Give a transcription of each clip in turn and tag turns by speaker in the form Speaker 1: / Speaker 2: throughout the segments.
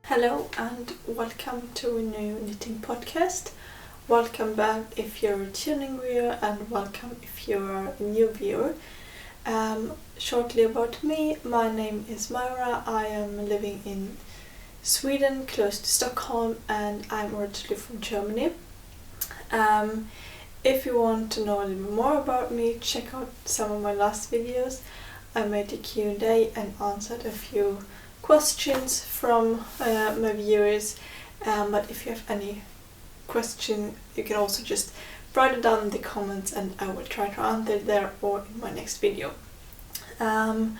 Speaker 1: Hello and welcome to a new knitting podcast. Welcome back if you're a returning viewer and welcome if you're a new viewer. Shortly about me, my name is Myra. I am living in Sweden, close to Stockholm, and I'm originally from Germany. If you want to know a little bit more about me, check out some of my last videos. I made a Q&A and answered a few questions from my viewers, but if you have any question you can also just write it down in the comments and I will try to answer it there or in my next video. I'm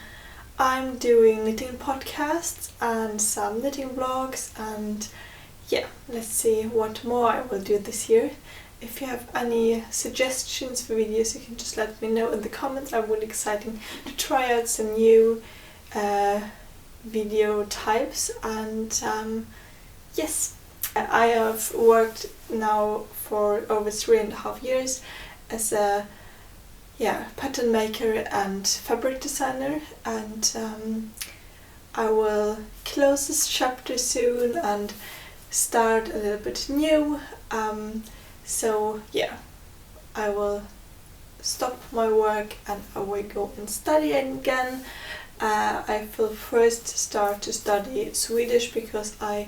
Speaker 1: doing knitting podcasts and some knitting vlogs, and yeah, let's see what more I will do this year. If you have any suggestions for videos, you can just let me know in the comments. I'm really excited to try out some new video types, and yes, I have worked now for over 3.5 years as a pattern maker and fabric designer, and I will close this chapter soon and start a little bit new. So yeah, I will stop my work and I will go and study again. I will first start to study Swedish because I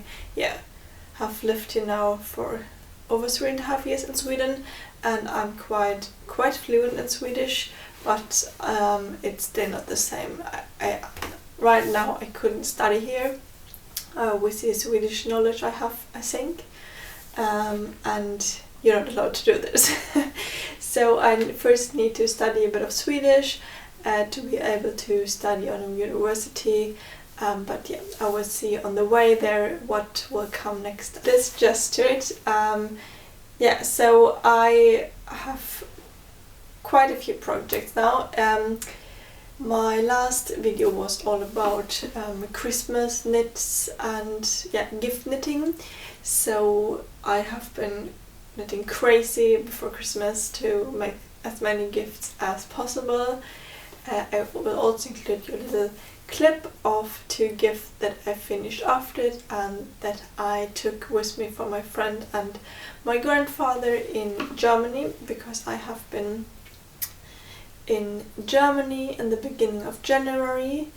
Speaker 1: have lived here now for over 3.5 years in Sweden, and I'm quite fluent in Swedish, but it's still not the same. Right now I couldn't study here with the Swedish knowledge I have, I think, and you're not allowed to do this. So I first need to study a bit of Swedish to be able to study on a university, but yeah, I will see on the way there what will come next. Let's just do it. So I have quite a few projects now. My last video was all about Christmas knits and gift knitting, so I have been knitting crazy before Christmas to make as many gifts as possible. I will also include you a little clip of 2 gifts that I finished after it and that I took with me for my friend and my grandfather in Germany, because I have been in Germany in the beginning of January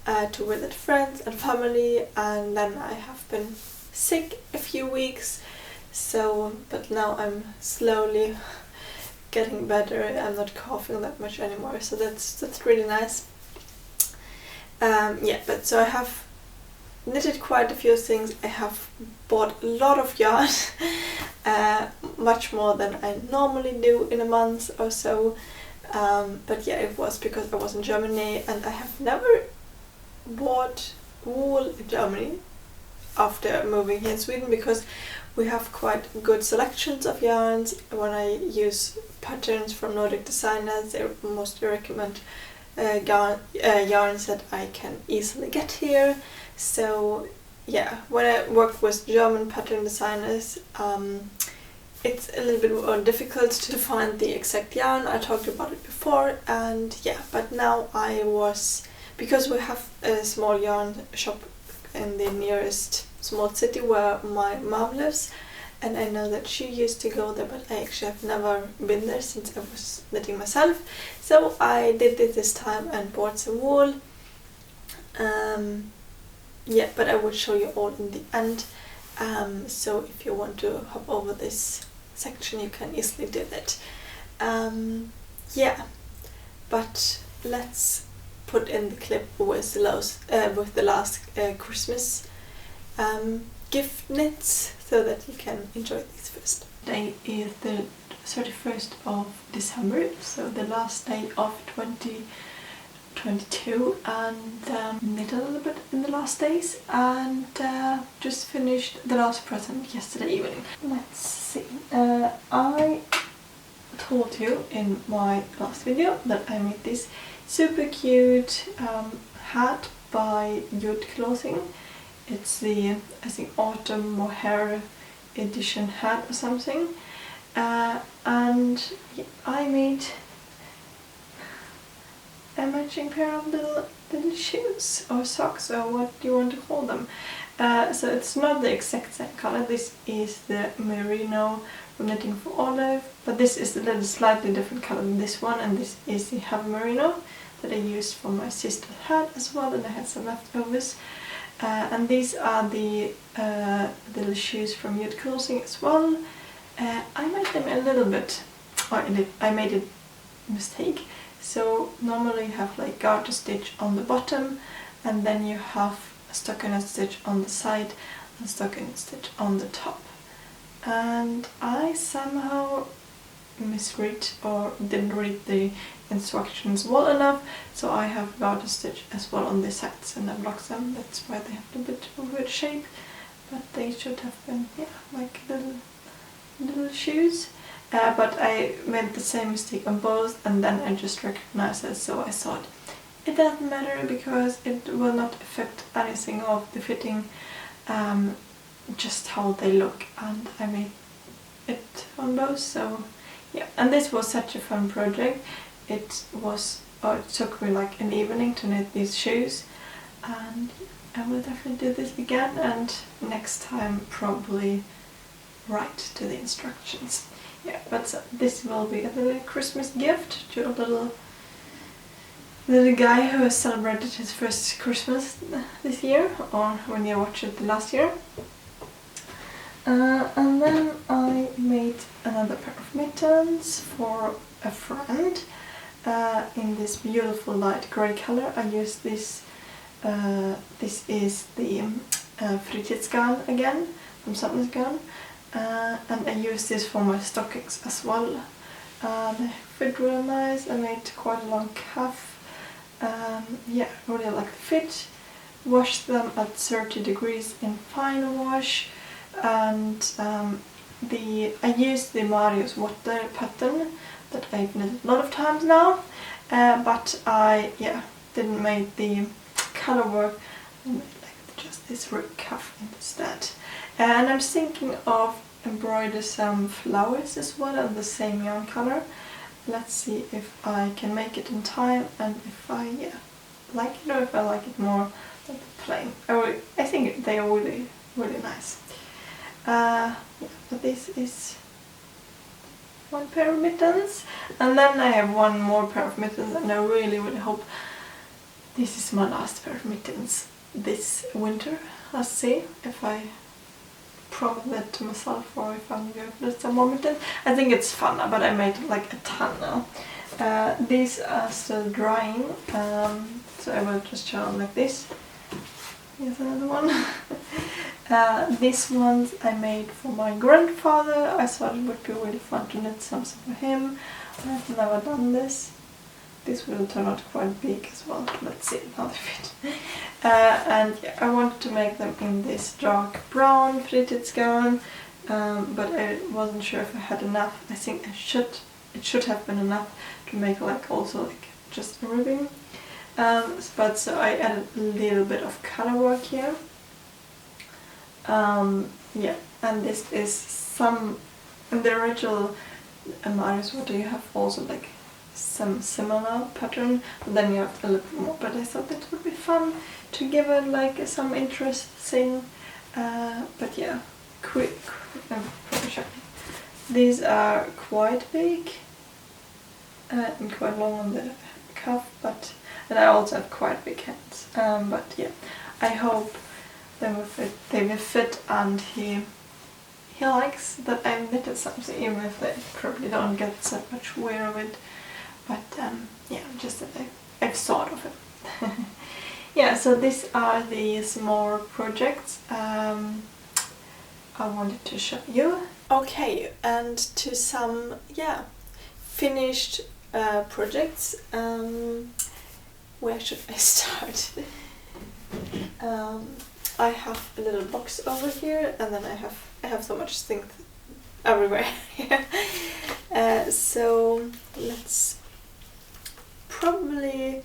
Speaker 1: to visit friends and family, and then I have been sick a few weeks, but now I'm slowly getting better. I'm not coughing that much anymore, so that's really nice. So I have knitted quite a few things. I have bought a lot of yarn, much more than I normally do in a month or so. It was because I was in Germany and I have never bought wool in Germany after moving here in Sweden, because we have quite good selections of yarns. When I use patterns from Nordic designers, they mostly recommend yarns that I can easily get here. So yeah, when I work with German pattern designers, it's a little bit more difficult to find the exact yarn. I talked about it before, and but now because we have a small yarn shop in the nearest small city where my mom lives, and I know that she used to go there, but I actually have never been there since I was knitting myself. So I did it this time and bought some wool. But I will show you all in the end. So if you want to hop over this section, you can easily do that. But let's put in the clip with the last Christmas gift knits so that you can enjoy these first. Today is the 31st of December, so the last day of 2022, and knit a little bit in the last days, and just finished the last present yesterday evening. Let's see. I told you in my last video that I made this super cute hat by Youth Clothing. It's the, I think, autumn mohair edition hat or something, and I made a matching pair of little little shoes or socks or what you want to call them. So it's not the exact same color. This is the merino from Knitting for Olive, but this is a little slightly different color than this one, and this is the heavy merino that I used for my sister's hat as well, and I had some leftovers. And these are the little shoes from Youth Cruising as well. I made them a little bit, I made a mistake. So normally you have like garter stitch on the bottom, and then you have a stockinette stitch on the side and stockinette stitch on the top. And I somehow misread or didn't read the instructions well enough, so I have garter stitch as well on the sides and I blocked them. That's why they have a bit of a weird shape, but they should have been, yeah, like little shoes. But I made the same mistake on both, and then I just recognized it, so I thought it doesn't matter because it will not affect anything of the fitting, just how they look, and I made it on both. So yeah, and this was such a fun project. It took me like an evening to knit these shoes, and I will definitely do this again, and next time probably write to the instructions. Yeah, but this will be a little Christmas gift to a little guy who has celebrated his first Christmas this year, or when you watched it last year. And then I made another pair of mittens for a friend in this beautiful light grey color. I used this, this is the Fritidsgarn again, from Samlingsgarn. And I use this for my stockings as well. They fit really nice. I made quite a long cuff. Yeah, really like the fit. Washed them at 30 degrees in fine wash, and I used the Mario's water pattern that I've knitted a lot of times now, but I didn't make the color work. I made like just this rib cuff instead. And I'm thinking of embroider some flowers as well in the same yarn color. Let's see if I can make it in time, and if I like it, or if I like it more like plain. I think they are really nice. But this is one pair of mittens, and then I have one more pair of mittens, and I really hope this is my last pair of mittens this winter. Let's see if I promise that to myself, or if I'm going to do some more mittens. I think it's fun, but I made like a ton now. These are still drying, so I will just show them like this. Here's another one. These ones I made for my grandfather. I thought it would be really fun to knit something for him. I've never done this. This will turn out quite big as well. Let's see how they fit. And yeah, I wanted to make them in this dark brown Fritidsgarn, but I wasn't sure if I had enough. I think it should have been enough to make like also like just a ribbing. But so I added a little bit of color work here. Yeah, and this is some in the original Mario's water. You have also like some similar pattern, but then you have a little bit more. But I thought that would be fun to give it like some interesting. But yeah, quick. These are quite big and quite long on the cuff, and I also have quite big hands. But yeah, I hope they will fit, and he likes that I knitted something, even if they probably don't get so much wear of it. But yeah, just that I've thought of it. Yeah, so these are the small projects I wanted to show you. Okay, and to some finished projects. Where should I start? I have a little box over here, and then I have so much things everywhere here. So let's probably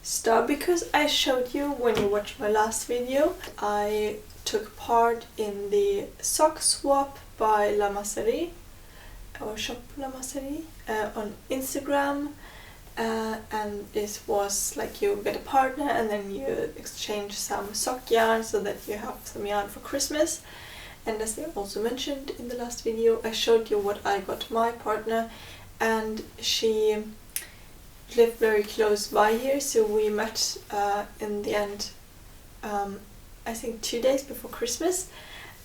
Speaker 1: start, because I showed you when you watched my last video, I took part in the sock swap by La Masserie, or Shop La Masserie, on Instagram, and it was like you get a partner and then you exchange some sock yarn so that you have some yarn for Christmas. And as I also mentioned in the last video, I showed you what I got my partner, and she lived very close by here, so we met in the end I think 2 days before Christmas,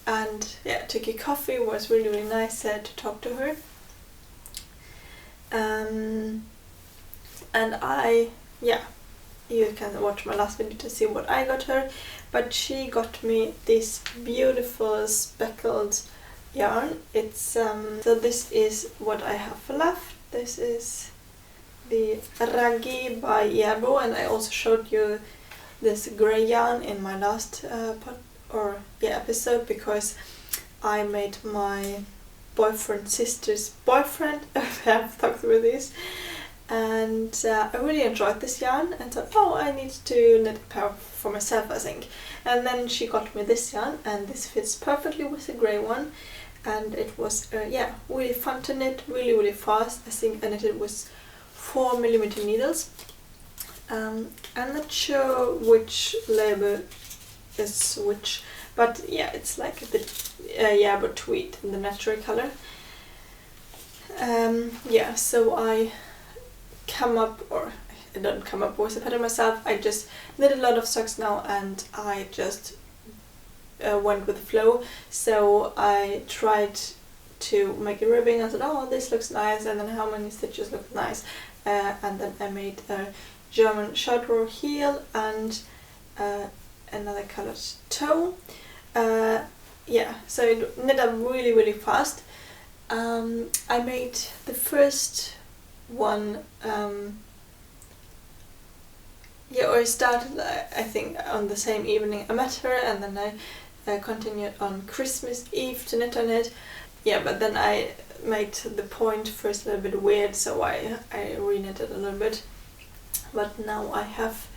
Speaker 1: and yeah, took a coffee. It was really nice to talk to her. And you can watch my last video to see what I got her, but she got me this beautiful speckled yarn. It's so this is what I have left. This is the Raggi by Järbo, and I also showed you this grey yarn in my last episode, because I made my boyfriend's sister's boyfriend I have talked with this, and I really enjoyed this yarn and thought, oh, I need to knit a pair for myself, I think. And then she got me this yarn, and this fits perfectly with the grey one, and it was really fun to knit, really fast. I think I knitted with 4mm needles. I'm not sure which label is which, but yeah, it's like the Järbo tweed in the natural color. So I don't come up with a pattern myself. I just knit a lot of socks now, and I just went with the flow. So I tried to make a ribbing. I thought, oh, this looks nice, and then how many stitches look nice, and then I made a German short row heel and another colored toe. So it knit up really fast. I made the first one, I started I think on the same evening I met her, and then I continued on Christmas Eve to knit on it. But then I made the point first a little bit weird, so I re-knitted a little bit. But now I have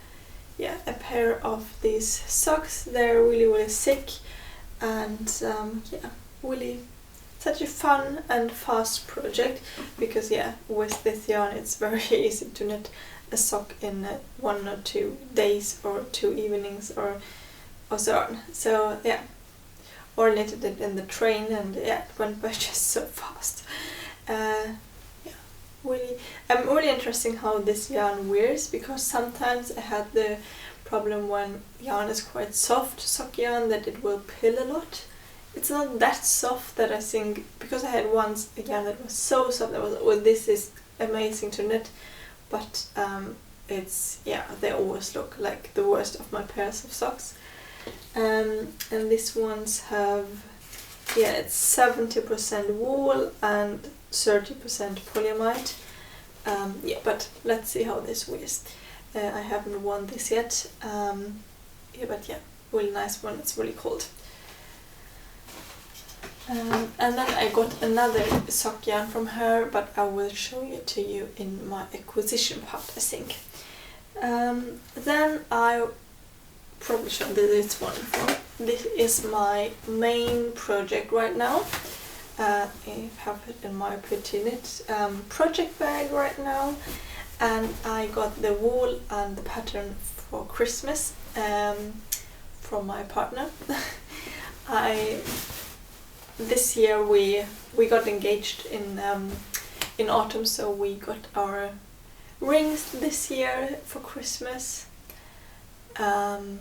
Speaker 1: a pair of these socks. They're really thick, and really such a fun and fast project, because with this yarn it's very easy to knit a sock in 1 or 2 days or 2 evenings or so on. So or knitted it in the train, and it went by just so fast. Really interesting how this yarn wears, because sometimes I had the problem when yarn is quite soft, sock yarn, that it will pill a lot. It's not that soft that I think, because I had once a yarn that was so soft that was, well, this is amazing to knit, but they always look like the worst of my pairs of socks. And these ones have, it's 70% wool and 30% polyamide. But let's see how this wears. I haven't worn this yet. Really nice one. It's really cold. And then I got another sock yarn from her, but I will show it to you in my acquisition part, I think. Then I probably showed this one before. This is my main project right now. I have it in my pretty knit project bag right now, and I got the wool and the pattern for Christmas from my partner. This year we got engaged in autumn, so we got our rings this year for Christmas. I'm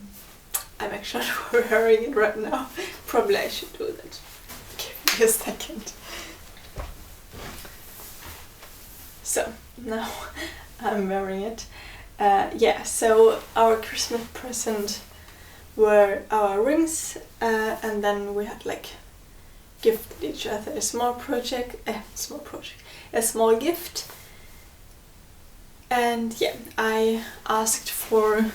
Speaker 1: actually wearing it right now. Probably I should do that. Give me a second. So now I'm wearing it. So our Christmas present were our rings, and then we had gifted each other a small gift. And I asked for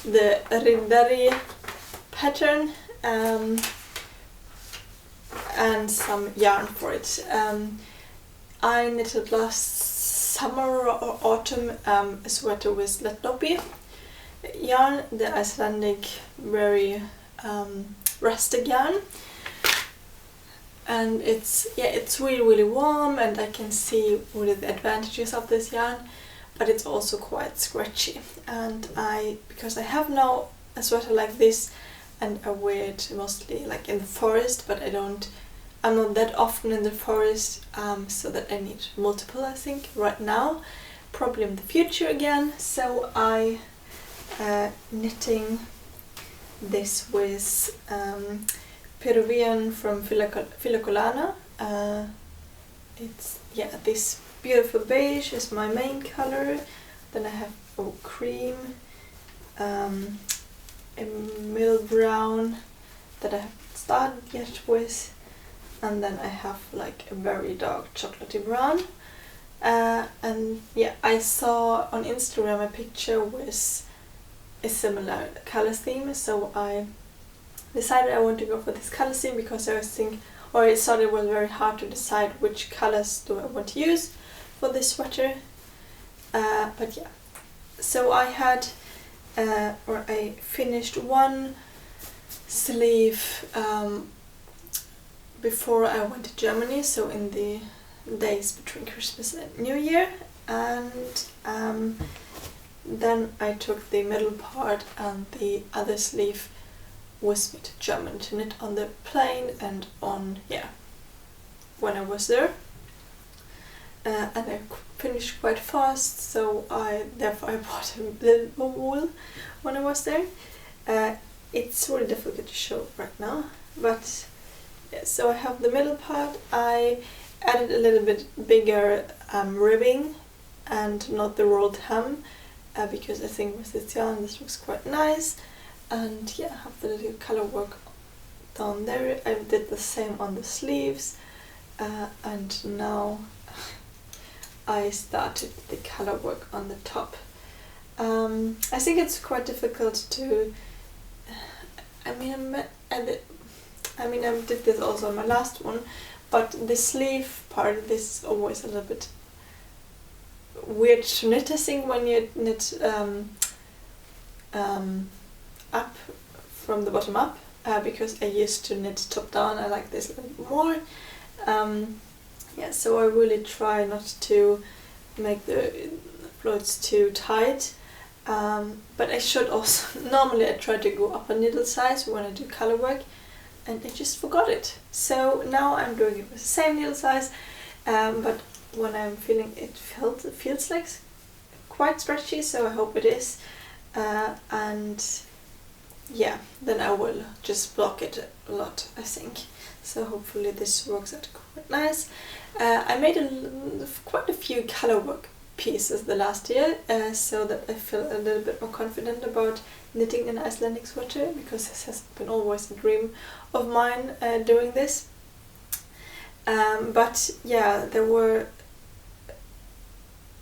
Speaker 1: the Riddari pattern and some yarn for it. I knitted last summer or autumn a sweater with Letnopi yarn, the Icelandic very rustic yarn. and it's really warm, and I can see really the advantages of this yarn, but it's also quite scratchy. And because I have now a sweater like this, and I wear it mostly like in the forest, but I'm not that often in the forest, so that I need multiple, I think, right now, probably in the future again. So I knitting this with Peruvian from Filocolana. It's this beautiful beige is my main color. Then I have cream, a middle brown that I haven't started yet with, and then I have like a very dark chocolatey brown. And yeah, I saw on Instagram a picture with a similar color theme, so I decided I want to go for this color theme because I thought it was very hard to decide which colors do I want to use for this sweater. But yeah, so I had I finished one sleeve before I went to Germany, so in the days between Christmas and New Year, and then I took the middle part and the other sleeve with me to Germany to knit on the plane and on when I was there, and I finished quite fast, so therefore I bought a little more wool when I was there. It's really difficult to show right now, but yeah, so I have the middle part. I added a little bit bigger ribbing and not the rolled hem, because I think with this yarn this looks quite nice. And yeah, I have the little color work down there. I did the same on the sleeves, and now I started the color work on the top. I think it's quite difficult to. I did this also on my last one, but the sleeve part, this is always a little bit weird to knit, I think, when you knit up from the bottom up, because I used to knit top down. I like this a little bit more. So I really try not to make the floats too tight, but I should also, normally I try to go up a needle size when I do color work, and I just forgot it. So now I'm doing it with the same needle size, but when I'm feeling it feels like quite stretchy, so I hope it is, and yeah, then I will just block it a lot, I think. So hopefully this works out quite nice. I made quite a few color work pieces the last year, so that I feel a little bit more confident about knitting an Icelandic sweater, because this has been always a dream of mine, doing this. But yeah,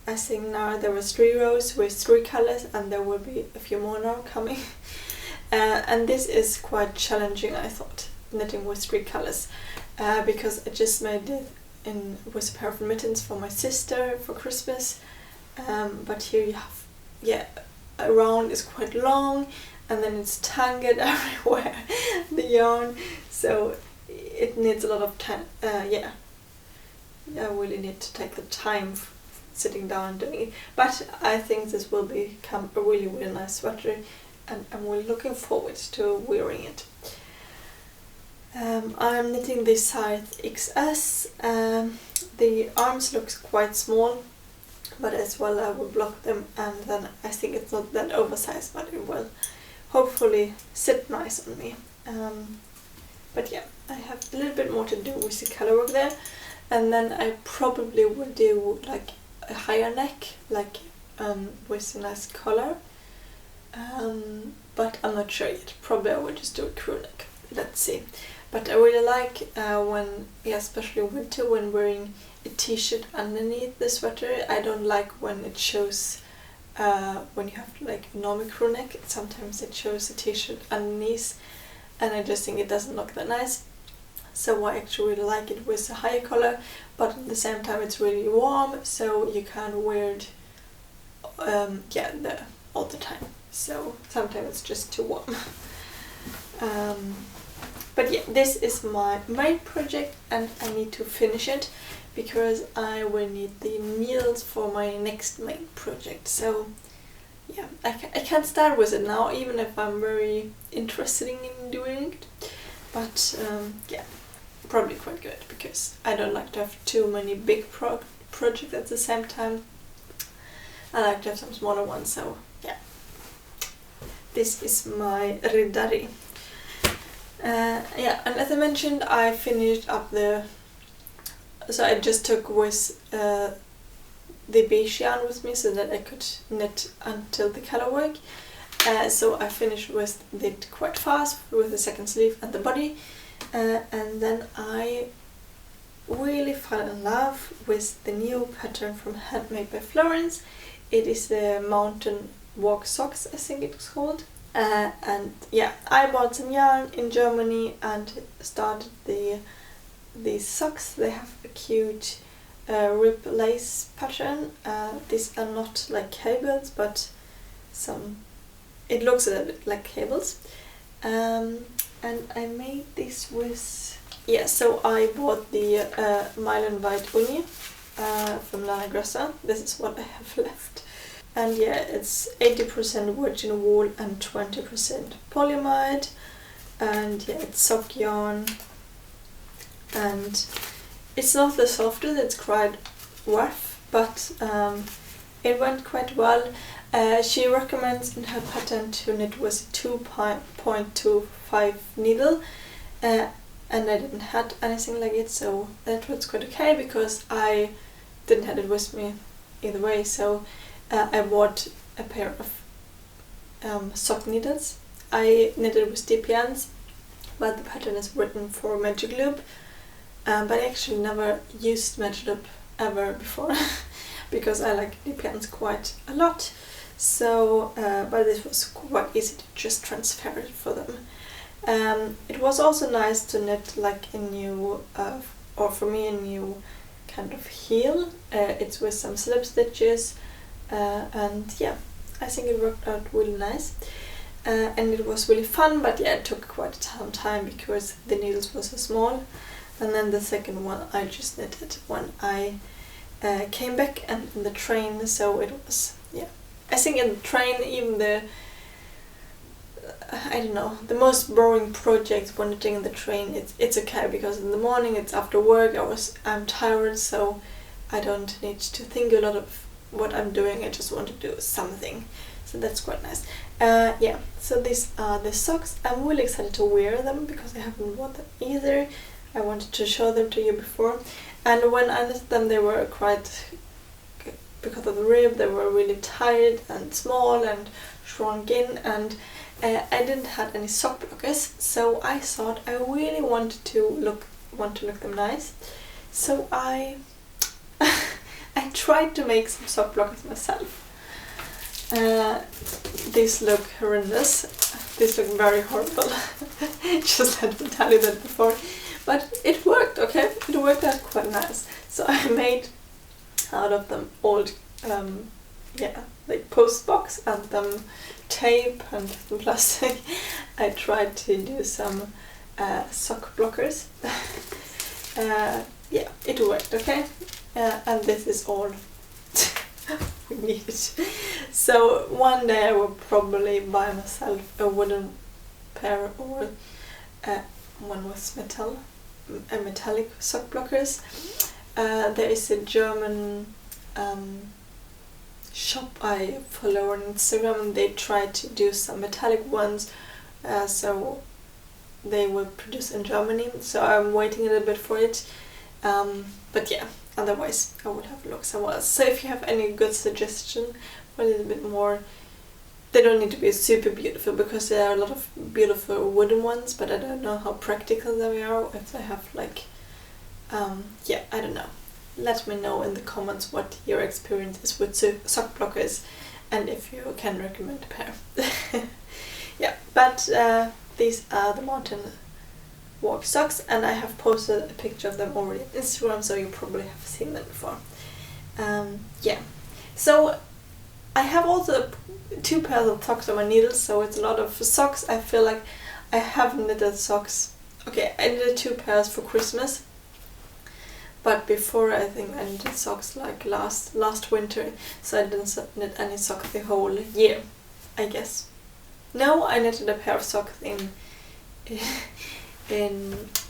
Speaker 1: I think now there was 3 rows with 3 colors, and there will be a few more now coming. And this is quite challenging, I thought, knitting with 3 colors, because I just made it with a pair of mittens for my sister for Christmas, but here you have, around is quite long, and then it's tangled everywhere, the yarn, so it needs a lot of time. I really need to take the time sitting down and doing it, but I think this will become a really, really nice sweater, and I'm really looking forward to wearing it. I'm knitting this size XS. The arms looks quite small, but as well I will block them, and then I think it's not that oversized, but it will hopefully sit nice on me. But yeah, I have a little bit more to do with the color work there, and then I probably will do like a higher neck, like with a nice collar, but I'm not sure yet. Probably I will just do a crew neck, let's see. But I really like especially winter, when wearing a t-shirt underneath the sweater. I don't like when it shows, when you have like a normal crew neck, sometimes it shows a t-shirt underneath, and I just think it doesn't look that nice. So I actually really like it with a higher collar, but at the same time it's really warm, so you can't wear it all the time. So sometimes it's just too warm. But yeah, this is my main project and I need to finish it because I will need the needles for my next main project. So yeah, I can't start with it now, even if I'm very interested in doing it. But yeah, probably quite good because I don't like to have too many big projects at the same time. I like to have some smaller ones, so yeah. This is my riddari. Yeah, and as I mentioned, I finished up so I just took with the beige yarn with me so that I could knit until the color work. So I finished with it quite fast with the second sleeve and the body, and then I really fell in love with the new pattern from Handmade by Florence. It is the Mountain Walk Socks, I think it's called. And yeah, I bought some yarn in Germany and started these socks. They have a cute rib lace pattern. These are not like cables, but it looks a little bit like cables. And I made this with, yeah, so I bought the Mylan White Uni from Lana Grassa. This is what I have left. And yeah, it's 80% virgin wool and 20% polyamide. And yeah, it's sock yarn. And it's not the softest, it's quite rough, but it went quite well. She recommends in her pattern to knit with a 2.25 needle, and I didn't have anything like it, so that was quite okay because I didn't have it with me either way. So I bought a pair of sock needles. I knitted with DPNs, but the pattern is written for Magic Loop. But I actually never used Magic Loop ever before because I like DPNs quite a lot. So, but it was quite easy to just transfer it for them. It was also nice to knit like a new, or for me a new kind of heel. It's with some slip stitches, and yeah, I think it worked out really nice. And it was really fun, but yeah, it took quite some time because the needles were so small. And then the second one I just knitted when I came back and in the train, so it was, yeah. I think in the train, even the most boring project when knitting in the train, it's okay because in the morning it's after work, I'm tired, so I don't need to think a lot of what I'm doing, I just want to do something. So that's quite nice. Yeah, so these are the socks. I'm really excited to wear them because I haven't worn them either. I wanted to show them to you before. And when I knitted them, they were quite, because of the rib, they were really tight and small and shrunk in, and I didn't have any sock blockers, so I thought I really wanted to look them nice. So I tried to make some sock blockers myself. These look horrendous. These look very horrible. Just let me tell you that before. But it worked, okay? It worked out quite nice. So I made out of them old, like post box and tape and plastic. I tried to do some sock blockers. Yeah, it worked, okay? And this is all we needed. So one day I will probably buy myself a wooden pair or one with metallic sock blockers. There is a German shop I follow on Instagram, and they try to do some metallic ones, so they will produce in Germany, so I'm waiting a little bit for it, but yeah, otherwise I would have looked somewhere else. So if you have any good suggestion for a little bit more, they don't need to be super beautiful because there are a lot of beautiful wooden ones, but I don't know how practical they are, if they have like, yeah, I don't know. Let me know in the comments what your experience is with sock blockers and if you can recommend a pair. Yeah, but these are the Mountain Walk socks, and I have posted a picture of them already on Instagram, so you probably have seen them before. Yeah, so I have also 2 pairs of socks on my needles, so it's a lot of socks. I feel like I haven't knitted socks okay, I did 2 pairs for Christmas, but before I think I knitted socks like last winter, so I didn't knit any socks the whole year, I guess. No, I knitted a pair of socks in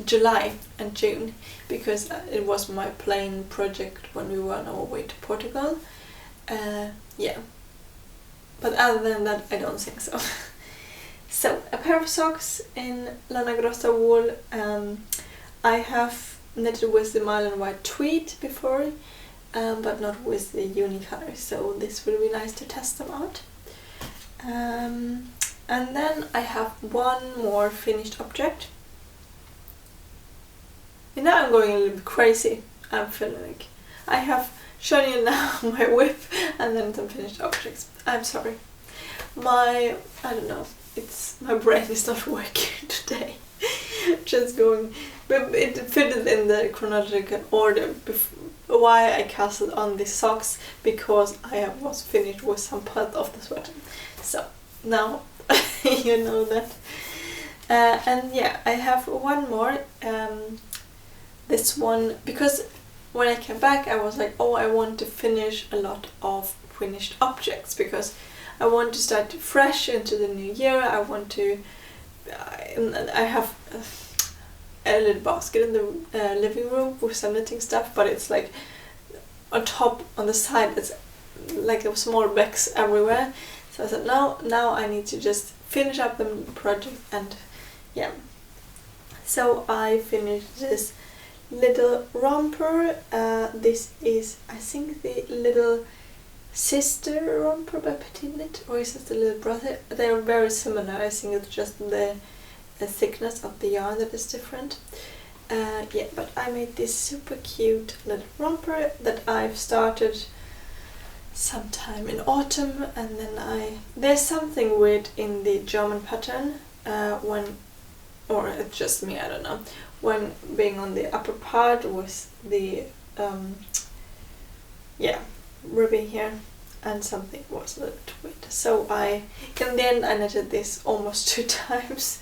Speaker 1: July and June, because it was my plain project when we were on our way to Portugal. Yeah, but other than that, I don't think so. So, a pair of socks in Lana Grossa wool. I have knitted with the Marlin White tweed before, but not with the unicolor, so this will be nice to test them out. And then I have one more finished object. And now I'm going a little bit crazy. I'm feeling like I have shown you now my whip and then some finished objects. I'm sorry. I don't know, my brain is not working today. Just going, but it fitted in the chronological order why I casted on these socks, because I was finished with some part of the sweater. So now you know that. And yeah, I have one more. This one, because when I came back I was like, oh, I want to finish a lot of finished objects, because I want to start fresh into the new year. I want to, I have a little basket in the living room with some knitting stuff, but it's like on top, on the side, it's like a small bags everywhere. So I said, now I need to just finish up the project, and yeah. So I finished this little romper. This is, I think, the little sister romper by Petit Knit, or is it the little brother? They are very similar. I think it's just the thickness of the yarn that is different. Yeah, but I made this super cute little romper that I've started sometime in autumn, and then there's something weird in the German pattern or it's just me, I don't know, when being on the upper part with the ribbing here, and something was a little bit weird. So in the end I knitted this almost 2 times.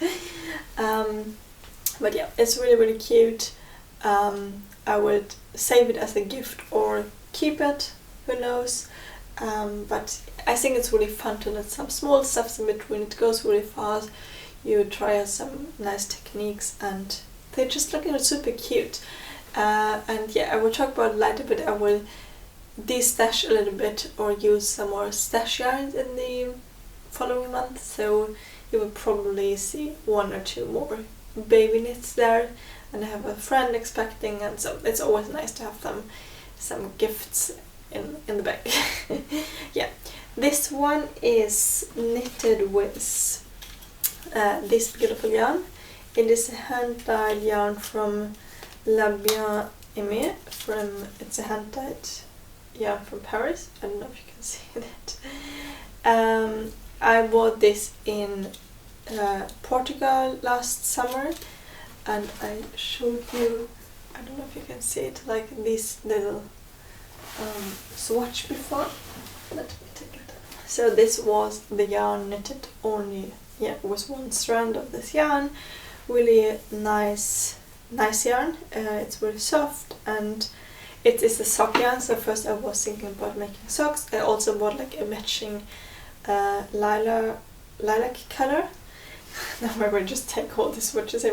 Speaker 1: But yeah, it's really, really cute. I would save it as a gift or keep it, who knows. But I think it's really fun to knit some small stuff in between. It goes really fast. You try out some nice techniques, and they're just looking super cute. And yeah, I will talk about it later, but I will de-stash a little bit or use some more stash yarns in the following month. So you will probably see 1 or 2 more baby knits there, and I have a friend expecting, and so it's always nice to have some gifts in the bag. Yeah, this one is knitted with this beautiful yarn. It is a hand-dyed yarn from La Bien Aimée. It's a hand-dyed yarn from Paris. I don't know if you can see that. I bought this in Portugal last summer, and I showed you, I don't know if you can see it, like this little swatch before. Let me take it. So this was the yarn knitted only, with 1 strand of this yarn. Really nice yarn. It's really soft, and it is a sock yarn. So first I was thinking about making socks. I also bought like a matching lilac color. Now I will just take all the swatches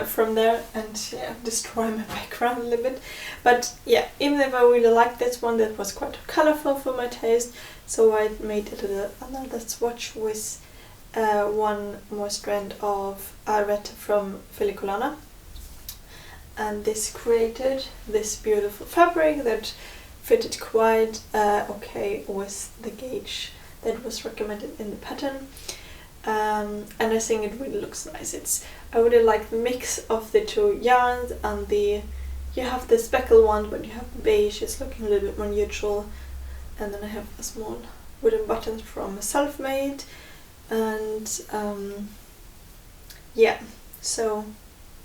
Speaker 1: from there and destroy my background a little bit. But yeah, even if I really liked this one, that was quite colorful for my taste, so I made another swatch with 1 more strand of Arvet from Filicolana. And this created this beautiful fabric that fitted quite okay with the gauge that was recommended in the pattern. And I think it really looks nice. I really like the mix of the 2 yarns, and you have the speckled one, but you have the beige. It's looking a little bit more neutral. And then I have a small wooden buttons from Selfmade, and so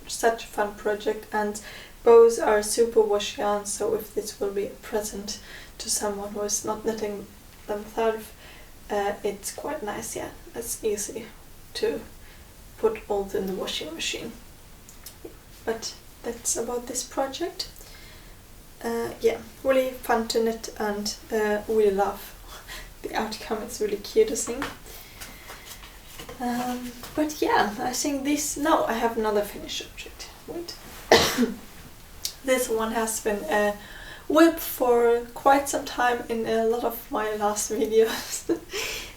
Speaker 1: such a fun project. And both are super wash yarns, so if this will be a present to someone who is not knitting themselves, it's quite nice. Yeah, it's easy to put all in the washing machine. but that's about this project. Yeah, really fun to knit and really love the outcome. It's really cute, I think. But yeah, I think this. No, I have another finished object. Wait. This one has been a whip for quite some time in a lot of my last videos.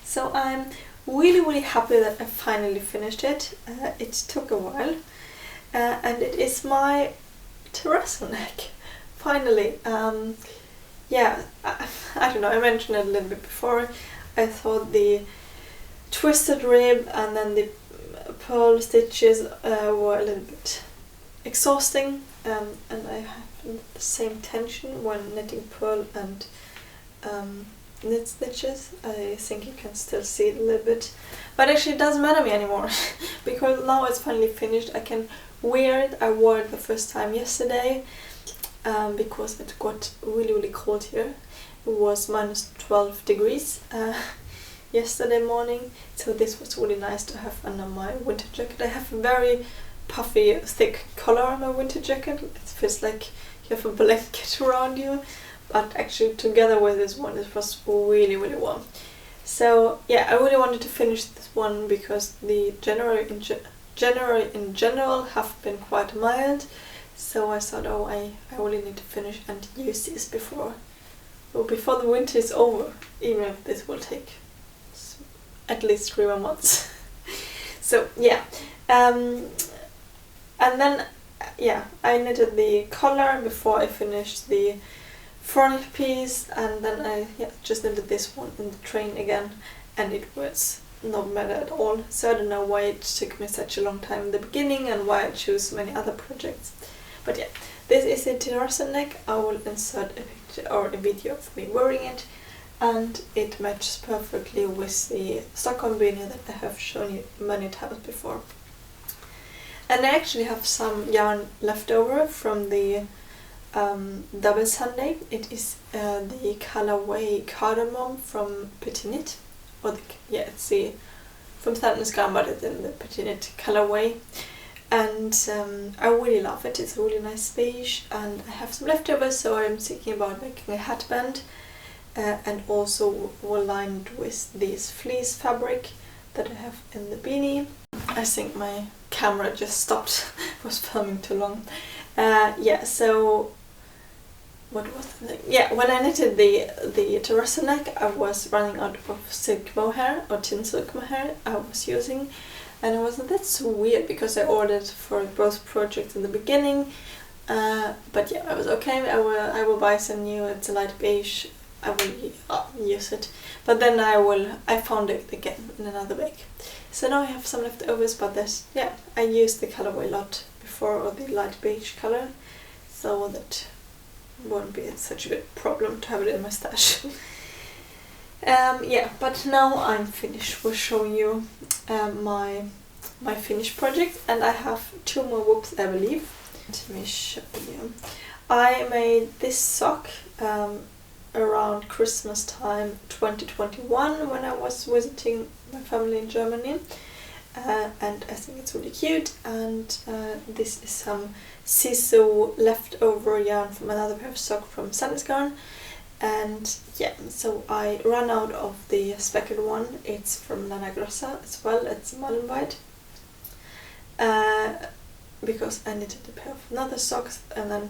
Speaker 1: So I'm really happy that I finally finished it. It took a while. And it is my terrazzo neck. Finally. Yeah, I don't know, I mentioned it a little bit before. I thought the twisted rib and then the pearl stitches were a little bit exhausting, and I have the same tension when knitting pearl and knit stitches. I think you can still see it a little bit, but actually it doesn't matter me anymore because now it's finally finished. I can wear it. I wore it the first time yesterday because it got really cold here. It was -12 degrees yesterday morning, so this was really nice to have under my winter jacket. I have a very puffy, thick collar on my winter jacket. It feels like you have a blanket around you, but actually together with this one it was really warm. So yeah, I really wanted to finish this one because the January in general have been quite mild, so I thought, oh, I really need to finish and use this before the winter is over, even if this will take at least 3 more months. So yeah, and then yeah, I knitted the collar before I finished the front piece, and then I just knitted this one in the train again, and it was not bad at all. So I don't know why it took me such a long time in the beginning and why I chose so many other projects. But yeah, this is the terrazzo neck. I will insert a picture or a video of me wearing it, and it matches perfectly with the Stockholm beanie that I have shown you many times before. And I actually have some yarn left over from the double Sunday. It is the colorway Cardamom from Petit Knit, or it's the from Sadness Garn, but it's in the Petit Knit colorway. And I really love it. It's a really nice beige, and I have some leftovers, so I'm thinking about making a headband, and also lined with this fleece fabric that I have in the beanie. I think my camera just stopped. It was filming too long. Yeah, so what was the thing? Yeah, when I knitted the terrazzo neck, I was running out of silk mohair, or tin silk mohair I was using, and it was that's weird because I ordered for both projects in the beginning. But yeah, I was okay. I will buy some new. It's a light beige. I will use it, but then I found it again in another bag. So now I have some leftovers, but I used the colorway a lot before, or the light beige color, so that won't be such a big problem to have it in my stash. Yeah, but now I'm finished with showing you my finished project, and I have 2 more whoops, I believe. Let me show you. I made this sock around Christmas time 2021 when I was visiting my family in Germany, and I think it's really cute. And this is some sisu leftover yarn from another pair of socks from Sadness Garn. And yeah, so I ran out of the speckled one. It's from Lana Grossa as well. It's Mullen White, because I knitted a pair of another socks, and then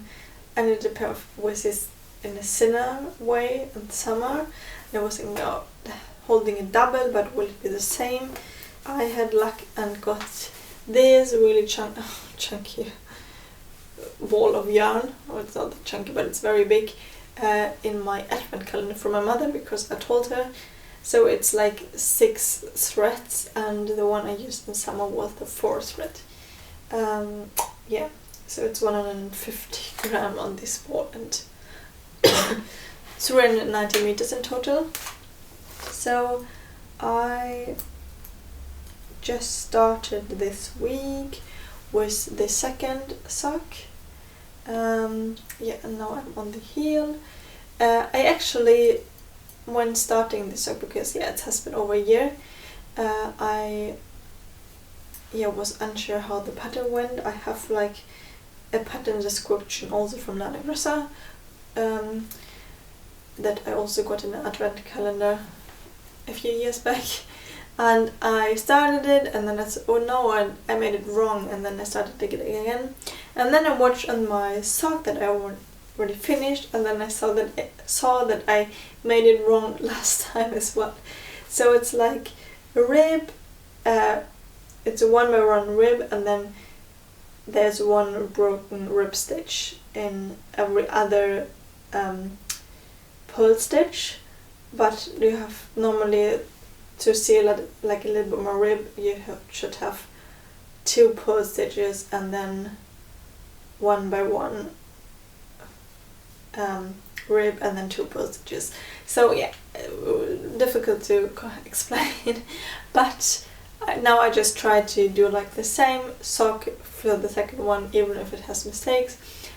Speaker 1: I knitted a pair of Wisses in a thinner way in summer. And I was thinking about holding a double, but will it be the same? I had luck and got this really chunky ball of yarn. Well, it's not that chunky, but it's very big, in my advent calendar from my mother, because I told her. So it's like 6 threads, and the one I used in summer was the 4th thread. Yeah, so it's 150 gram on this ball, and 390 meters in total. So I just started this week with the second sock. Yeah, and now I'm on the heel. I actually, when starting this sock, because it has been over a year, I was unsure how the pattern went. I have like a pattern description also from Nana Grassa, that I also got in an advent calendar a few years back. And I started it, and then I said, oh no, I made it wrong, and then I started it again. And then I watched on my sock that I already finished, and then I saw that I made it wrong last time as well. So it's like a rib, it's a 1x1 rib, and then there's one broken rib stitch in every other pull stitch, but you have normally, to seal it like a little bit more rib, you should have 2 pull stitches and then 1x1 rib and then 2 pull stitches. So yeah, difficult to explain, but now I just try to do like the same sock for the second one, even if it has mistakes.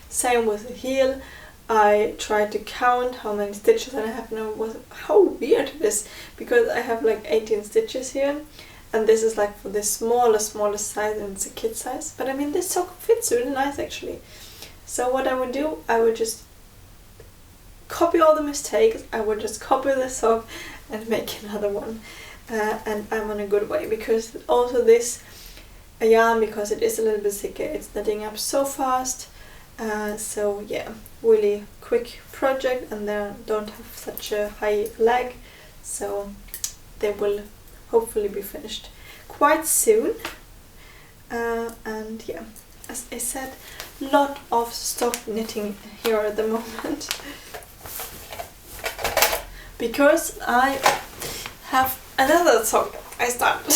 Speaker 1: Same with the heel. I tried to count how many stitches I have now. How weird it is, because I have like 18 stitches here, and this is like for the smallest size, and it's a kid size. But I mean, this sock fits really nice actually. So what I would do, I would just copy all the mistakes, I would just copy the sock and make another one. And I'm on a good way, because also this yarn, because it is a little bit thicker, it's knitting up so fast. So yeah, really quick project, and they don't have such a high lag, so they will hopefully be finished quite soon. And yeah, as I said, lot of stock knitting here at the moment, because I have another sock I started.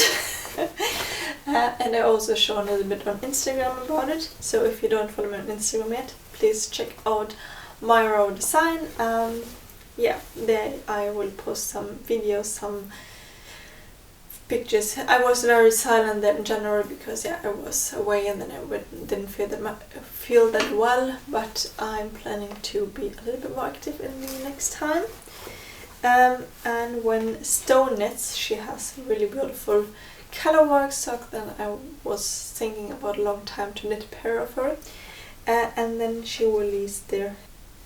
Speaker 1: And I also show a little bit on Instagram about it, so if you don't follow me on Instagram yet, please check out my raw design. Yeah, there I will post some videos, some pictures. I was very silent there in January because yeah, I was away, and then I didn't feel that well, but I'm planning to be a little bit more active in the next time. And when Stone knits, she has a really beautiful colorwork sock that I was thinking about a long time to knit a pair of her. And then she released their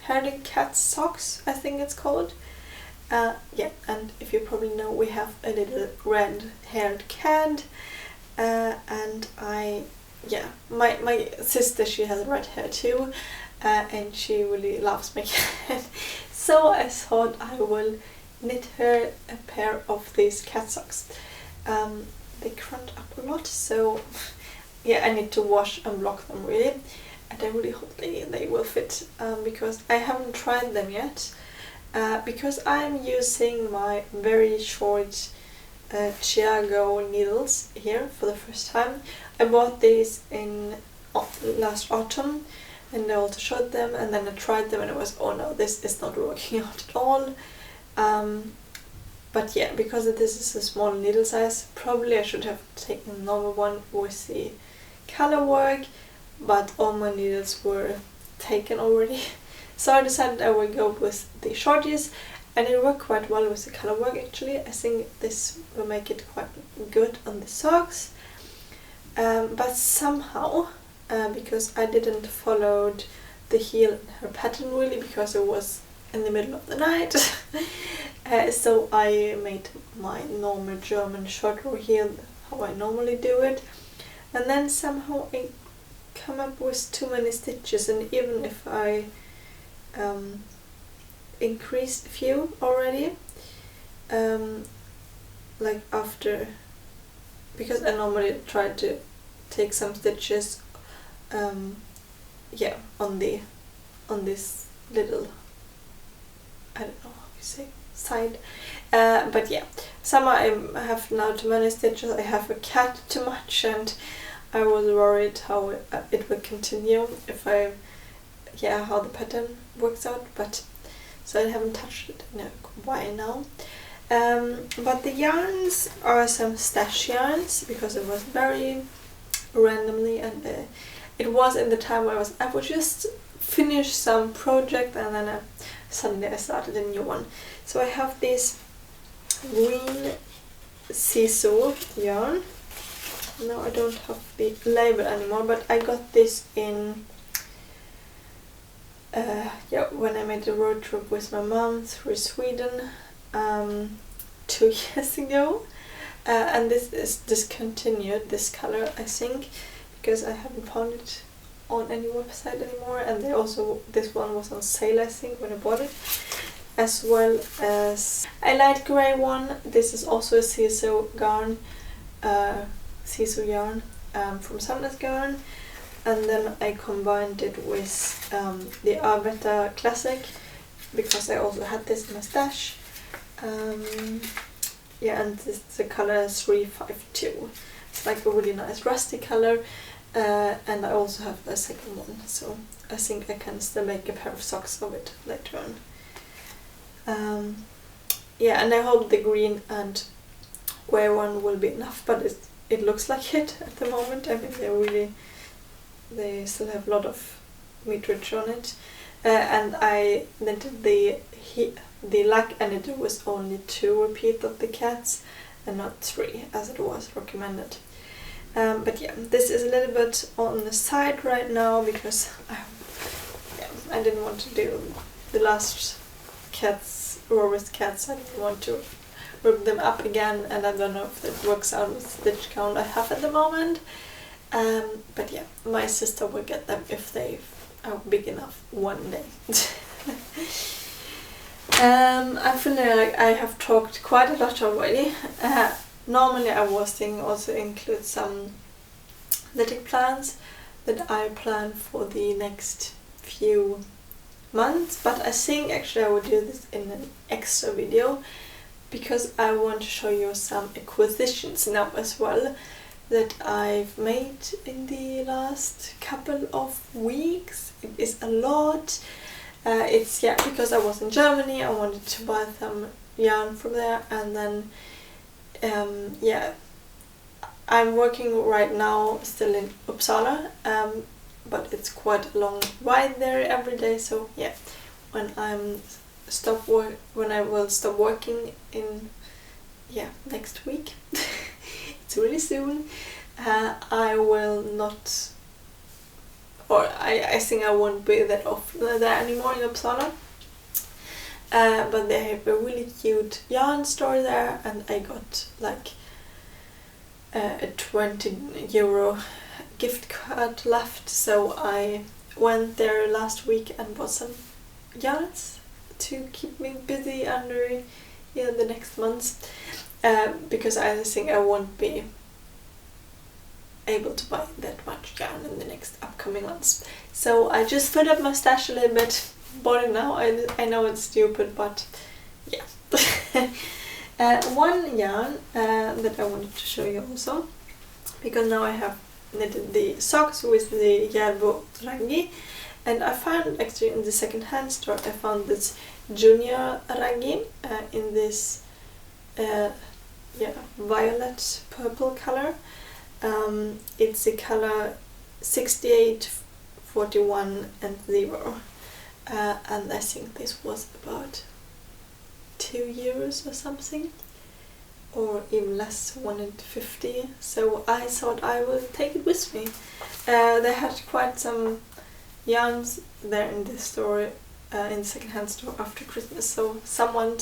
Speaker 1: herding cat socks, I think it's called. Yeah, and if you probably know, we have a little red-haired cat, and my sister, she has red hair too, and she really loves my cat. So I thought I will knit her a pair of these cat socks. They crunch up a lot, so yeah, I need to wash and block them really, and I really hope they will fit, because I haven't tried them yet, because I'm using my very short Chiago needles here for the first time. I bought these in last autumn, and I also showed them, and then I tried them and I was, oh no, this is not working out at all. But yeah, because this is a small needle size, probably I should have taken a normal one with the color work, but all my needles were taken already. So I decided I would go with the shorties, and it worked quite well with the color work actually. I think this will make it quite good on the socks. But somehow, because I didn't follow the heel in her pattern really, because it was in the middle of the night, so I made my normal German short row heel how I normally do it, and then somehow I come up with too many stitches, and even if I increased a few already, like after, because I normally try to take some stitches yeah, on this little, I don't know how you say, side, but yeah, somehow I have now too many stitches. I have a cat too much, and I was worried how it would continue if how the pattern works out, but so I haven't touched it in a while now. But the yarns are some stash yarns, because it was very randomly, and it was in the time where I would just finish some project, and then suddenly I started a new one. So I have this green seesaw yarn. Now I don't have the label anymore, but I got this in yeah, when I made a road trip with my mom through Sweden 2 years ago. And this is discontinued, this color, I think, because I haven't found it on any website anymore, and they also, this one was on sale, I think, when I bought it, as well as a light grey one. This is also a sisu yarn, from Sandnes Garn, and then I combined it with the Arbeta Classic, because I also had this in my stash. Yeah, and the color is 352. It's like a really nice rusty color, and I also have a second one, so I think I can still make a pair of socks of it later on. Yeah, and I hope the green and grey one will be enough, but it looks like it at the moment. I mean, they still have a lot of meterage on it, and I knitted the lac, and it was only 2 repeats of the cats and not 3 as it was recommended. But yeah, this is a little bit on the side right now because I didn't want to do the last cats, Rory's cats. I didn't want to rip them up again, and I don't know if it works out with the stitch count I have at the moment. But yeah, my sister will get them if they are big enough one day. I feel like I have talked quite a lot already. Normally I was thinking also include some knitting plans that I plan for the next few months, but I think actually I will do this in an extra video because I want to show you some acquisitions now as well that I've made in the last couple of weeks. It is a lot. It's because I was in Germany, I wanted to buy some yarn from there, and then I'm working right now still in Uppsala, but it's quite a long ride there every day, so yeah, when I will stop working in next week, it's really soon, I will not, or I think I won't be that often there anymore in Uppsala. But they have a really cute yarn store there, and I got like a 20 euro gift card left, so I went there last week and bought some yarns to keep me busy under the next months, because I think I won't be able to buy that much yarn in the next upcoming months. So I just filled up my stash a little bit, bought it now. I know it's stupid, but yeah. One yarn that I wanted to show you also, because now I have knitted the socks with the Järbo Raggi, and I found actually in the second-hand store I found this junior Raggi in this violet purple color. It's the color 68, 41 and 0, and I think this was about €2 or something, or even less, 150. So I thought I will take it with me. They had quite some yarns there in the store, in the second-hand store after Christmas, so someone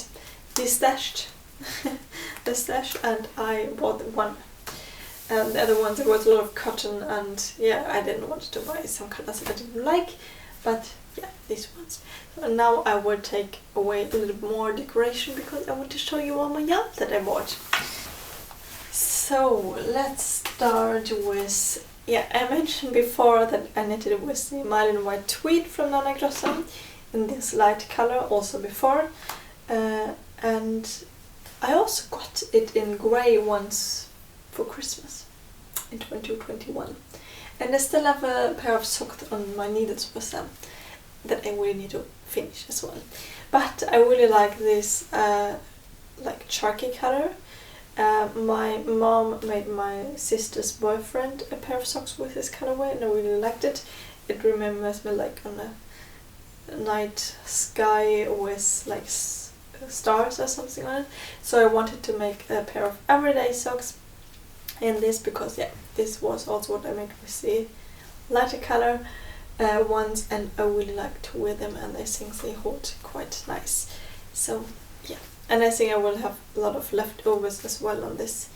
Speaker 1: destashed the stash, and I bought one. The other ones, there was a lot of cotton, and I didn't want to buy some colors that I didn't like, but these ones. So now I will take away a little more decoration because I want to show you all my yarns that I bought. So let's start with, I mentioned before that I knitted with the Marlin White Tweed from Nana Grossa in this light color also before, and I also got it in grey once for Christmas in 2021, and I still have a pair of socks on my needles with them that I really need to finish as well. But I really like this like charky color. My mom made my sister's boyfriend a pair of socks with this colorway, and I really liked it. It remembers me like on a night sky with like stars or something on it. So I wanted to make a pair of everyday socks in this because this was also what I made with the lighter color. ones, and I really like to wear them, and I think they hold quite nice. So yeah, and I think I will have a lot of leftovers as well on this,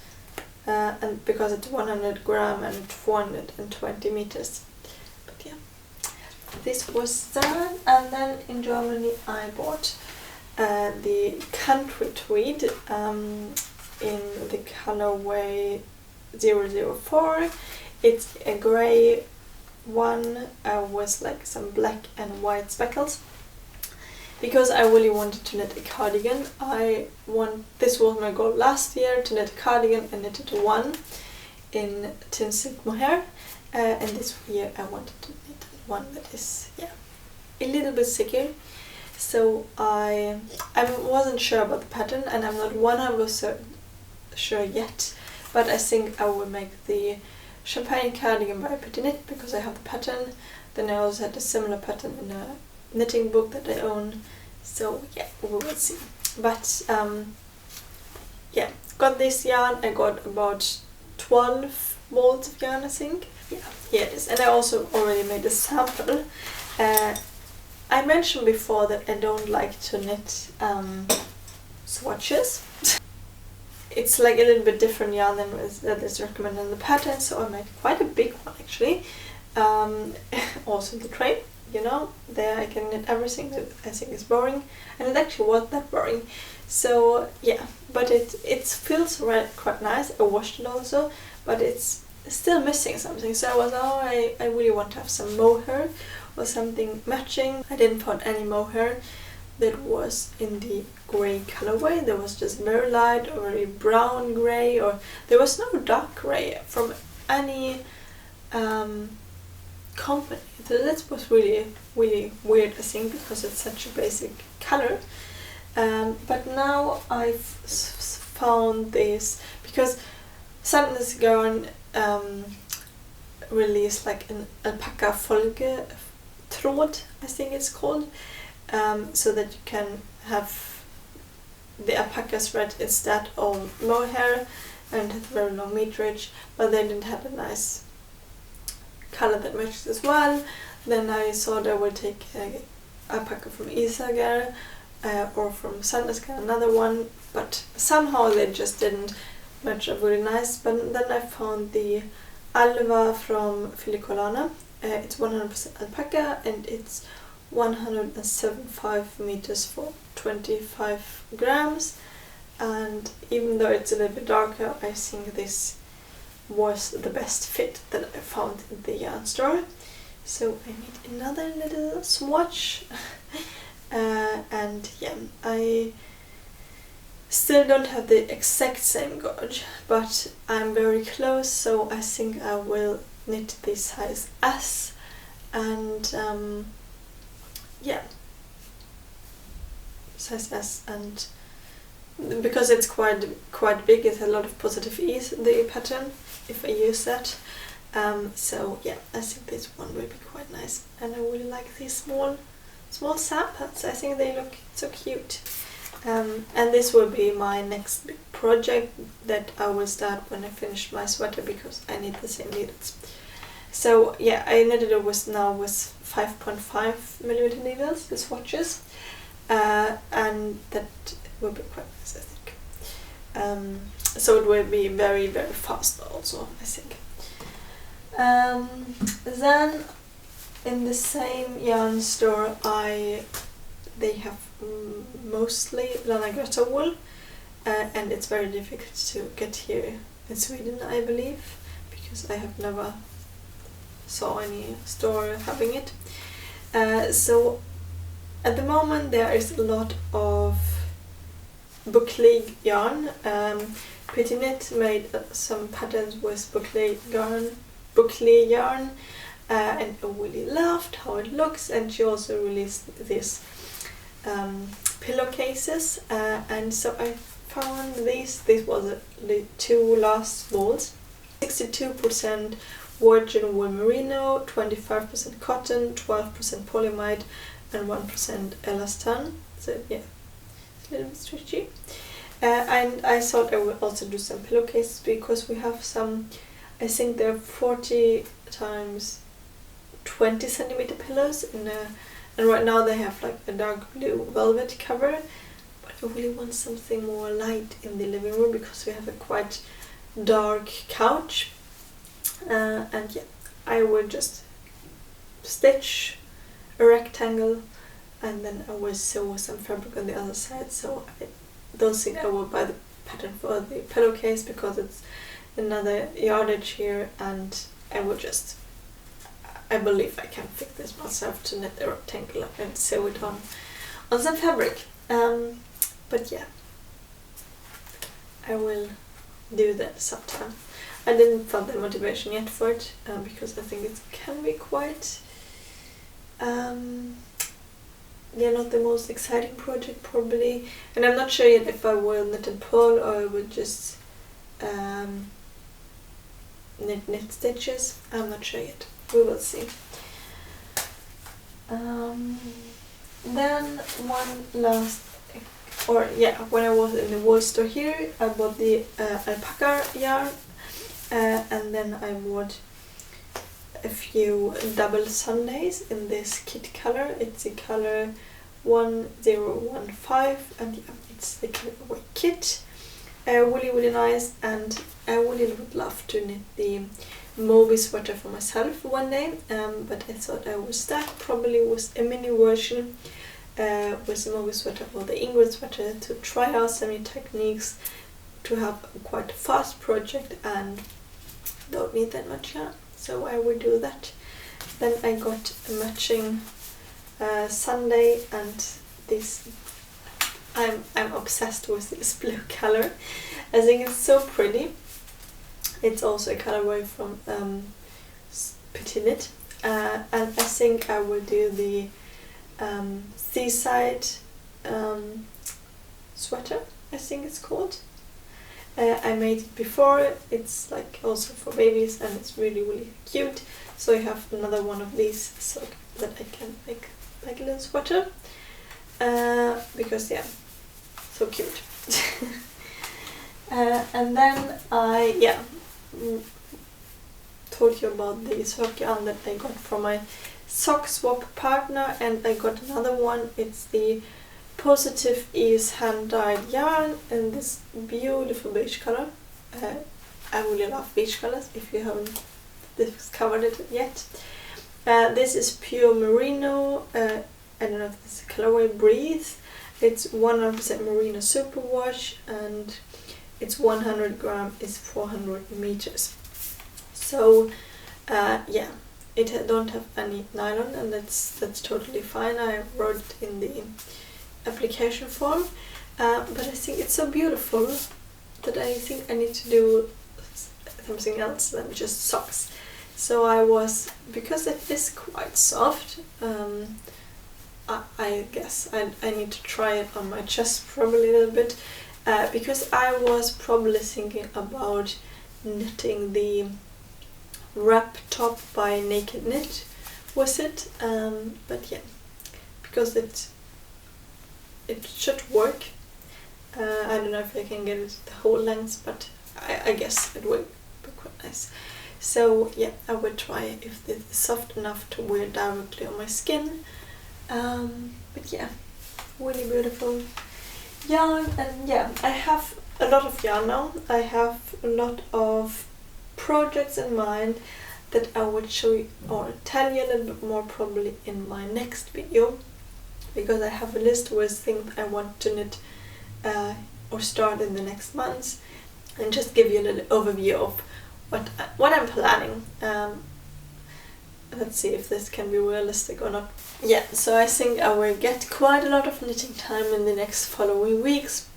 Speaker 1: and because it's 100 gram and 420 meters. But yeah, this was done. And then in Germany I bought the country tweed in the colorway 004. It's a grey one with like some black and white speckles, because I really wanted to knit a cardigan. This was my goal last year, to knit a cardigan, and knitted one in tin silk mohair, and this year I wanted to knit one that is a little bit thicker. So I wasn't sure about the pattern, and I'm not 100% sure yet, but I think I will make the champagne cardigan by Petit Knit because I have the pattern. Then I also had a similar pattern in a knitting book that I own, so yeah, we will see. But yeah, got this yarn. I got about 12 molds of yarn, I think. Yeah, here it is. And I also already made a sample. I mentioned before that I don't like to knit swatches. It's like a little bit different yarn than that is recommended in the pattern, so I made quite a big one actually. Also the tray, you know, there I can knit everything that I think is boring, and it actually wasn't that boring. So yeah, but it feels quite nice. I washed it also, but it's still missing something. So I was, I really want to have some mohair or something matching. I didn't find any mohair that was in the grey colorway. There was just very light or very brown grey, or there was no dark grey from any company. So that was really weird, I think, because it's such a basic color. But now I've found this because Sandnes Garn released like an alpaca folge tråd, I think it's called, so that you can have the alpaca thread instead of mohair, and it's very long meterage, but they didn't have a nice color that matches as well. Then I thought I would take alpaca from Isager or from Sandnes Garn, another one, but somehow they just didn't match up really nice. But then I found the Alva from Filicolana. It's 100% alpaca, and it's 175 meters for 25 grams. And even though it's a little bit darker, I think this was the best fit that I found in the yarn store. So I made another little swatch. And yeah, I still don't have the exact same gauge, but I'm very close, so I think I will knit the size S, and yeah, size S, and because it's quite big, it's a lot of positive ease, the pattern, if I use that. So yeah, I think this one will be quite nice, and I really like these small samples. I think they look so cute. And this will be my next big project that I will start when I finish my sweater, because I need the same needles. So yeah, I knitted it with 5.5 millimeter needles, the swatches, and that will be quite nice, I think. So it will be very fast also, I think. Then in the same yarn store they have mostly Lana Greta wool, and it's very difficult to get here in Sweden, I believe, because I have never saw any store having it. So at the moment there is a lot of boucle yarn. Petit Knit made some patterns with boucle yarn, and I really loved how it looks, and she also released this pillowcases, and so I found these. This was the two last molds. 62% virgin wool merino, 25% cotton, 12% polyamide, and 1% elastan. So yeah, it's a little bit stretchy. And I thought I would also do some pillowcases, because we have some, I think they're 40 times 20 centimeter pillows and right now they have like a dark blue velvet cover, but I really want something more light in the living room because we have a quite dark couch, and yeah, I would just stitch a rectangle and then I will sew some fabric on the other side. So I don't think I will buy the pattern for the pillowcase because it's another yardage here, and I believe I can fix this myself to knit a rectangle and sew it on some fabric. But yeah, I will do that sometime. I didn't find the motivation yet for it because I think it can be quite not the most exciting project probably, and I'm not sure yet if I will knit and purl or I will just knit stitches. I'm not sure yet. We will see. Then one last, when I was in the wool store here, I bought the alpaca yarn, and then I bought a few double Sundays in this kit color. It's the color 1015, and yeah, it's the colorway kit. Really nice, and I really would love to knit the Moby sweater for myself one day, but I thought I would start probably with a mini version with the Moby sweater or the Ingrid sweater to try out some new techniques, to have a quite fast project and don't need that much yarn. So I will do that. Then I got a matching Sunday, and this I'm obsessed with this blue color. I think it's so pretty. It's also a colorway from Petit Knit, and I think I will do the seaside sweater, I think it's called. I made it before. It's like also for babies and it's really cute. So I have another one of these so that I can make like a little sweater, because yeah, so cute. And then I told you about the sock yarn that I got from my sock swap partner, and I got another one. It's the Positive Ease hand dyed yarn in this beautiful beige color. I really love beige colors if you haven't discovered it yet. This is pure merino. I don't know if this is colorway Breathe. It's 100% merino superwash, and it's 100 gram is 400 meters. So yeah, it don't have any nylon, and that's totally fine. I wrote it in the application form, but I think it's so beautiful that I think I need to do something else than just socks. So because it is quite soft, I guess I need to try it on my chest probably a little bit, because I was probably thinking about knitting the wrap top by Naked Knit with it, but yeah, because it should work. I don't know if I can get it the whole length, but I guess it will be quite nice. So yeah, I will try if it is soft enough to wear directly on my skin. But yeah, really beautiful yarn, and yeah, I have a lot of yarn now. I have a lot of projects in mind that I will show you or tell you a little bit more probably in my next video, because I have a list with things I want to knit or start in the next months, and just give you a little overview of what I'm planning. Let's see if this can be realistic or not. Yeah, so I think I will get quite a lot of knitting time in the next following weeks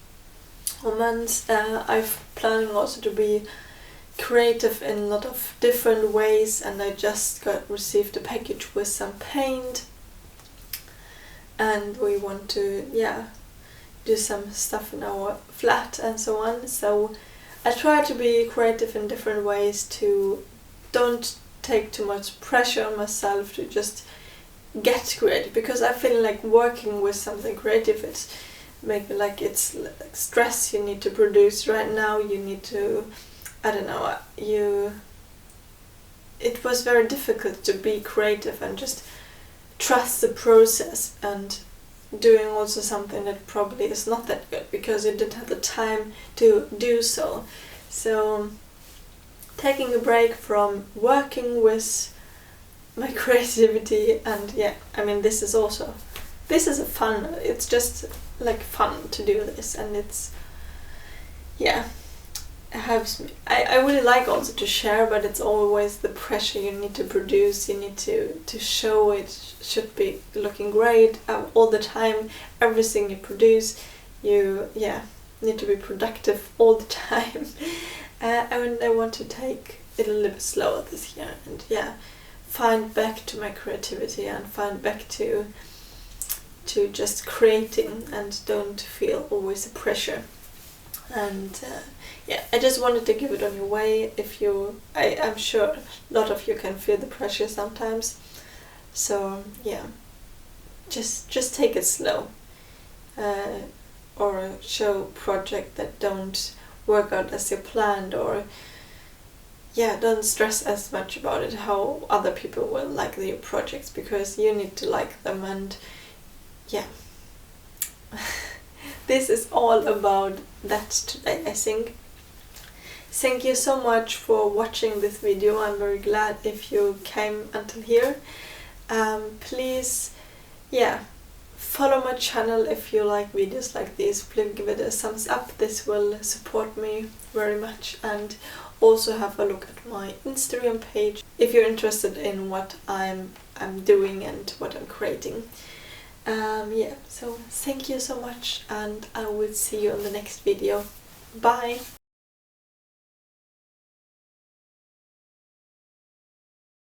Speaker 1: or months. I'm planning also to be creative in a lot of different ways, and I just received a package with some paint, and we want to do some stuff in our flat and so on. So I try to be creative in different ways, to don't take too much pressure on myself to just get creative, because I feel like working with something creative, it's maybe like it's like stress you need to produce right now. You need to, I don't know, it was very difficult to be creative and just trust the process, and doing also something that probably is not that good because you didn't have the time to do so. So taking a break from working with my creativity, and yeah, I mean, this is a fun, it's just like fun to do this, and it's, yeah, it helps me. I really like also to share, but it's always the pressure. You need to produce, you need to show it should be looking great all the time. Everything you produce, you need to be productive all the time. I want to take it a little bit slower this year, and find back to my creativity and find back to just creating, and don't feel always the pressure. And I just wanted to give it on your way. I'm sure a lot of you can feel the pressure sometimes. So just take it slow, or show projects that don't work out as you planned, or don't stress as much about it, how other people will like your projects, because you need to like them. And this is all about that today, I think. Thank you so much for watching this video. I'm very glad if you came until here. Please follow my channel if you like videos like this. Please give it a thumbs up. This will support me very much. And also have a look at my Instagram page if you're interested in what I'm doing and what I'm creating. So thank you so much, and I will see you in the next video. Bye!